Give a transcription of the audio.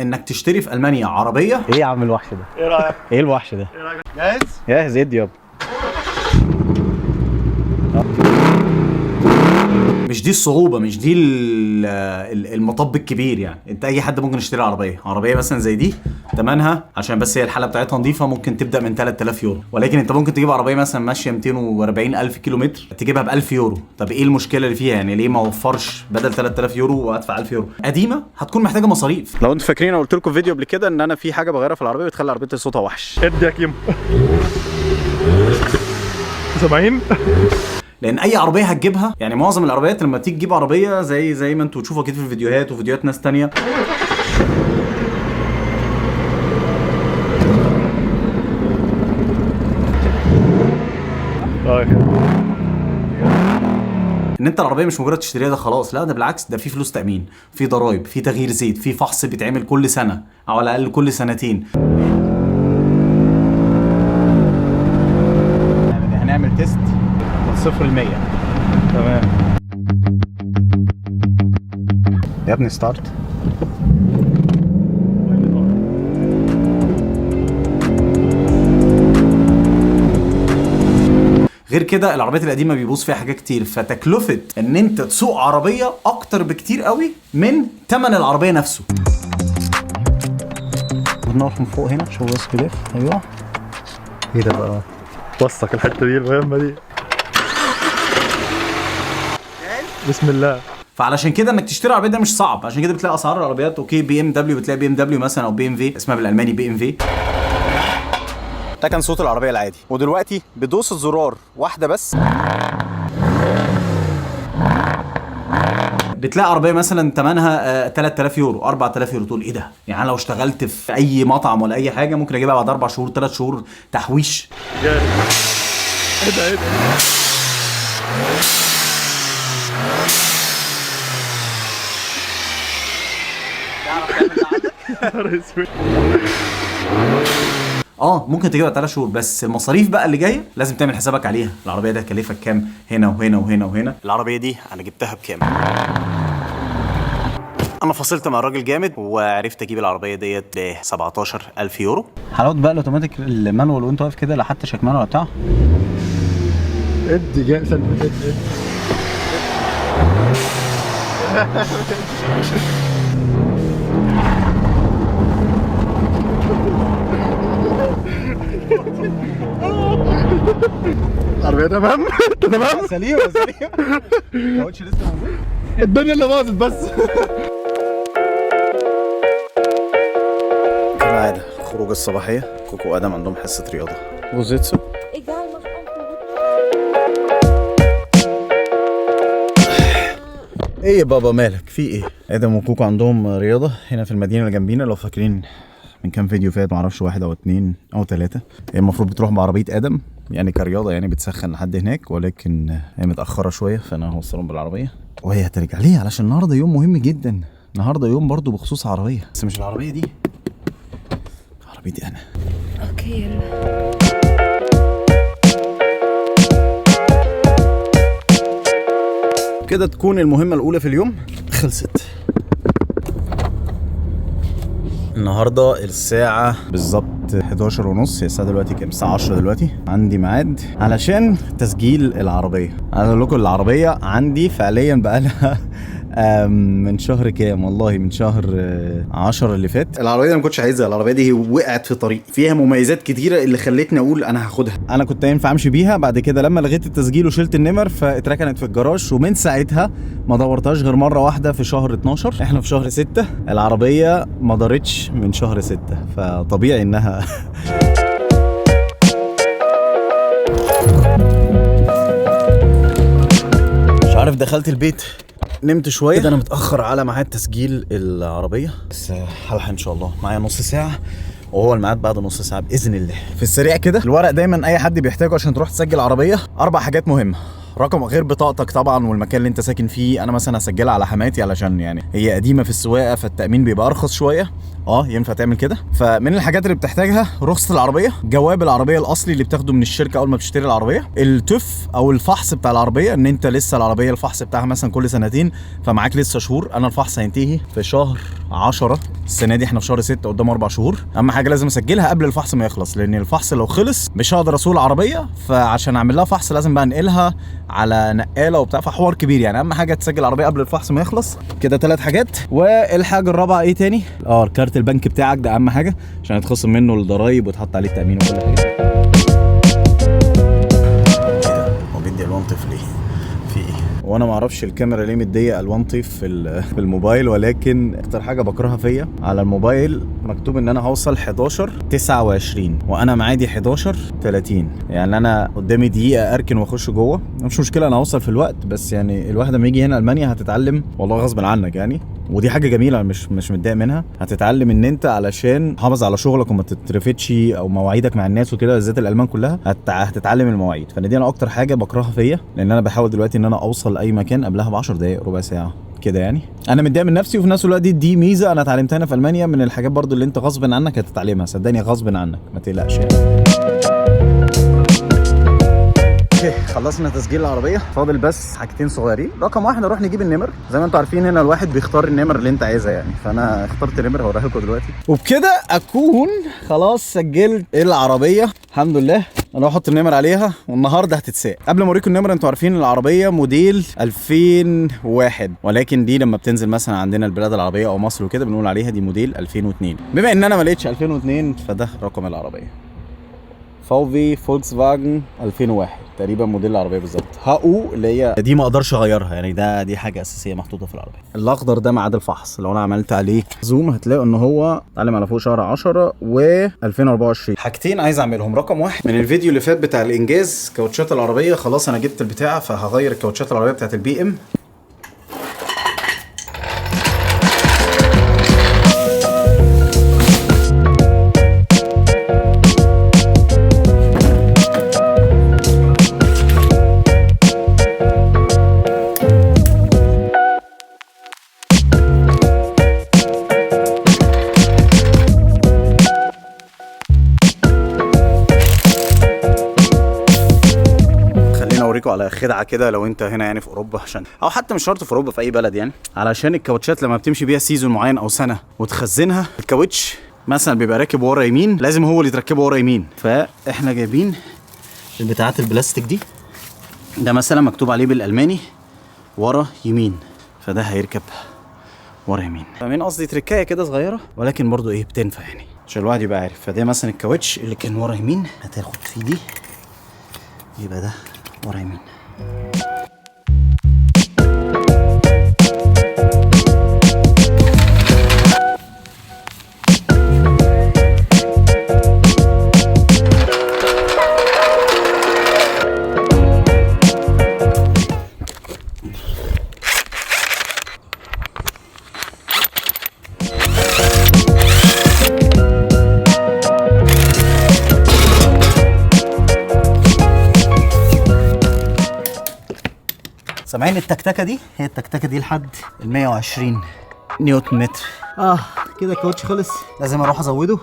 انك تشتري في المانيا عربيه. ايه يا عم الوحش ده؟ ايه رايك؟ ايه الوحش ده؟ ايه رايك؟ جاهز؟ جاهز ادي يابا. مش دي الصعوبه، مش دي المطب الكبير. يعني انت اي حد ممكن يشتري عربيه مثلا زي دي، ثمنها عشان بس هي الحاله بتاعتها نظيفه ممكن تبدا من 3000 يورو، ولكن انت ممكن تجيب عربيه مثلا ماشيه 240 الف كيلو متر تجيبها ب 1000 يورو. طب ايه المشكله اللي فيها؟ يعني ليه ما اوفرش بدل 3000 يورو وادفع 1000 يورو؟ قديمه هتكون محتاجه مصاريف. لو انتوا فاكرين انا قلت لكم في فيديو قبل كده ان انا في حاجه بغيرها في العربيه بتخلي عربيتي صوتها وحش. ادي يا كيمو. سامعين؟ لان اي عربيه هتجيبها، يعني معظم العربيات لما تيجي تجيب عربيه زي ما انتوا تشوفوا كده في الفيديوهات وفيديوهات ناس تانية، ان انت العربيه مش مجرد تشتريها ده خلاص، لا ده بالعكس، ده في فلوس تامين، في ضرايب، في تغيير زيت، في فحص بيتعمل كل سنه او على الاقل كل سنتين. هنعمل تيست من 0 ل 100. تمام يا ابني ستارت. غير كده العربيات القديمه بيبوظ فيها حاجات كتير، فتكلفه ان انت تسوق عربيه اكتر بكتير قوي من ثمن العربيه نفسه. بنقف من فوق هنا شوف بس بلف. ايوه ايه ده بقى؟ وثق الحته دي المهمه دي. بسم الله. فعلشان كده انك تشتري عربيه ده مش صعب، عشان كده بتلاقي اسعار العربيات اوكي. بي ام دبليو بتلاقي بي ام دبليو مثلا او بي ام في، اسمها بالالماني بي ام في. ده كان صوت العربيه العادي، ودلوقتي بدوس الزرار واحده بس بتلاقي عربيه مثلا ثمنها 3000 يورو 4000 يورو. تقول ايه ده؟ يعني انا لو اشتغلت في اي مطعم ولا اي حاجه ممكن اجيبها بعد 4 شهور 3 شهور تحويش. ايه ده ايه ده؟ ممكن تجيبها 3 شهور، بس المصاريف بقى اللي جايه لازم تعمل حسابك عليها. العربيه دي هتكلفك كام هنا وهنا وهنا وهنا. العربيه دي انا جبتها بكام؟ انا فصلت مع الراجل جامد وعرفت اجيب العربيه ديت ب 17000 يورو. حلاوه بقى الاوتوماتيك المانوال وانت واقف كده، لا حتى شكمان ولا بتاع. ادي جاي ادي. العربية تمام؟ تمام؟ سليمه الكاوتش لسه موجود. الدنيا اللي باظت بس. كالعاده الخروج الصباحيه، كوكو وادم عندهم حصه رياضه. وزيتسو ايه يا بابا مالك في ايه؟ ادم وكوكو عندهم رياضه هنا في المدينه اللي جنبينا. لو فاكرين من كام فيديو فات، معرفش 1 أو 2 أو 3، هي المفروض بتروح بعربيه ادم يعني كرياضه، يعني بتسخن لحد هناك، ولكن هي متاخره شويه فانا هوصلهم بالعربيه وهي هترجع. ليه؟ علشان النهارده يوم مهم جدا. النهارده يوم برضو بخصوص عربيه، بس مش العربيه دي، عربيتي انا. اوكي يلا. كده تكون المهمه الاولى في اليوم خلصت. النهارده الساعة بالظبط 11:30. هي الساعة دلوقتي كام؟ الساعة 10 دلوقتي. عندي ميعاد علشان تسجيل العربية. عايز اقول لكم العربية عندي فعليا بقالها من شهر كام؟ والله من شهر 10 اللي فات. العربية دي ما كنتش عايزها. العربية دي وقعت في طريق، فيها مميزات كتيرة اللي خلتني اقول انا هاخدها. انا كنت ينفع امشي بيها، بعد كده لما لغيت التسجيل وشلت النمر فاتركنت في الجراج، ومن ساعتها ما دورتهاش غير مرة واحدة في شهر 12. احنا في شهر 6. العربية ما دارتش من شهر 6، فطبيعي انها مش عارف. دخلت البيت نمت شويه كده، انا متاخر على ميعاد تسجيل العربيه، بس هلحق ان شاء الله. معايا نص ساعه وهو الميعاد بعد نص ساعه باذن الله. في السريع كده، الورق دايما اي حد بيحتاجه عشان تروح تسجل عربيه. 4 حاجات مهمه. رقم غير بطاقتك طبعا والمكان اللي انت ساكن فيه. انا مثلا هسجلها على حماتي علشان يعني هي قديمه في السواقه فالتامين بيبقى ارخص شويه. ينفع تعمل كده. فمن الحاجات اللي بتحتاجها رخصه العربيه، جواب العربيه الاصلي اللي بتاخده من الشركه اول ما بتشتري العربيه، التف او الفحص بتاع العربيه، ان انت لسه العربيه الفحص بتاعها مثلا كل سنتين، فمعاك لسه شهور. انا الفحص هينتهي في شهر 10 السنه دي، احنا في شهر 6 قدام 4 شهور. اهم حاجه لازم اسجلها قبل الفحص ما يخلص، لان الفحص لو خلص مش هقدر اسوق العربيه، فعشان اعمل لها فحص لازم بقى انقلها على نقاله وبتاع، فحوار كبير يعني. اهم حاجه تسجل العربيه قبل الفحص ما يخلص. كده 3 حاجات. والحاجه الرابعه ايه تاني؟ كارت البنك بتاعك ده اهم حاجه عشان يتخصم منه الضرايب وتحط عليه التامين وكل حاجه. هو بيدي الوان طفل ايه؟ في ايه؟ وانا ما اعرفش الكاميرا ليه مديه الوان طيف في الموبايل، ولكن اكتر حاجه بكرهها فيا على الموبايل مكتوب ان انا هوصل 11:29 وانا معادي 11:30. يعني انا قدامي دقيقه اركن واخش جوه، مش مشكله انا هوصل في الوقت، بس يعني الواحد لما يجي هنا المانيا هتتعلم والله غصب عنك يعني، ودي حاجه جميله مش متضايق منها. هتتعلم ان انت علشان تحافظ على شغلك وما تترفتش او مواعيدك مع الناس وكده، بالذات الالمان كلها هتتعلم المواعيد. فدي انا اكتر حاجه بكرهها فيا، لان انا بحاول دلوقتي ان انا اوصل اي مكان قبلها ب10 دقائق ربع ساعه كده يعني. انا متضايق من نفسي، وفي نفس الوقت دي ميزه انا اتعلمتها هنا في المانيا، من الحاجات برضو اللي انت غصب عنك هتتعلمها، صدقني غصب عنك ما تقلقش يعني. خلصنا تسجيل العربيه، فاضل بس حاجتين صغيرين. رقم 1 نروح نجيب النمر. زي ما انتم عارفين هنا الواحد بيختار النمر اللي انت عايزها يعني، فانا اخترت نمر هوريها لكم دلوقتي. وبكده اكون خلاص سجلت العربيه الحمد لله. انا هحط النمر عليها والنهارده هتتساق. قبل ما اوريكم النمر، انتوا عارفين العربيه موديل 2001، ولكن دي لما بتنزل مثلا عندنا البلاد العربيه او مصر وكده بنقول عليها دي موديل 2002. بما ان انا ما لقيتش 2002 فده رقم العربيه. فوفي فولكس فاجن 2001 تقريبا موديل العربيه بالظبط. هاو اللي هي دي ما اقدرش اغيرها يعني، دي حاجه اساسيه محطوطه في العربيه. الاخضر ده ميعاد الفحص، لو انا عملت عليه زوم هتلاقوا ان هو اتعلم على فوق شهر 10 و2024. حاجتين عايز اعملهم. رقم 1 من الفيديو اللي فات بتاع الانجاز كاوتشات العربيه، خلاص انا جبت البتاع، فهغير الكاوتشات العربيه بتاعت البي ام. اوريكم على خدعه كده لو انت هنا يعني في اوروبا، عشان او حتى مش شرط في اوروبا، في اي بلد يعني، علشان الكاوتشات لما بتمشي بيها سيزون معين او سنه وتخزنها، الكاوتش مثلا بيبقى راكب ورا يمين، لازم هو اللي تركبه ورا يمين. فاحنا جايبين البتاعات البلاستيك دي، ده مثلا مكتوب عليه بالالماني ورا يمين، فده هيركب ورا يمين. فاهمين قصدي؟ تركايه كده صغيره ولكن برضو ايه بتنفع يعني عشان الواحد يبقى عارف. فده مثلا الكاوتش اللي كان ورا يمين هتاخد فيه دي، يبقى ده ورا يمين. سامعين التكتكه دي؟ هي التكتكه دي لحد 120 نيوتن متر. كده الكاوتش خلص، لازم اروح ازوده.